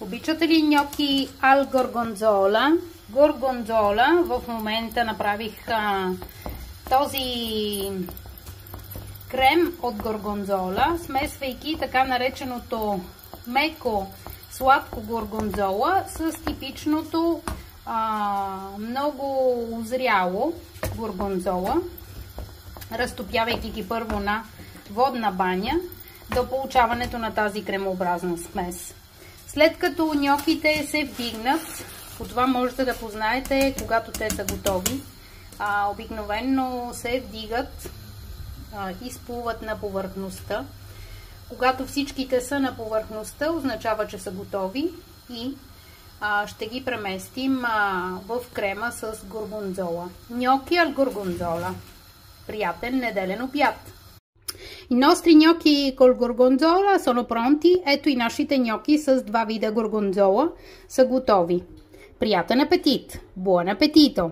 Обичате ли ньоки ал горгонзола? Горгонзола, в момента направих този крем от горгонзола, смесвайки така нареченото меко сладко горгонзола с типичното много зряло горгонзола, разтопявайки ги първо на водна баня до получаването на тази кремообразна смес. След като ньоките се вдигнат, по това можете да познаете, когато те са готови, обикновено се вдигат, изплуват на повърхността. Когато всичките са на повърхността, означава, че са готови и ще ги преместим в крема с горгонзола. Gnocchi al gorgonzola. Приятен неделен обяд! I nostri gnocchi col gorgonzola sono pronti. Ето и нашите gnocchi с два вида горгонзола са готови. Приятен апетит! Buon appetito!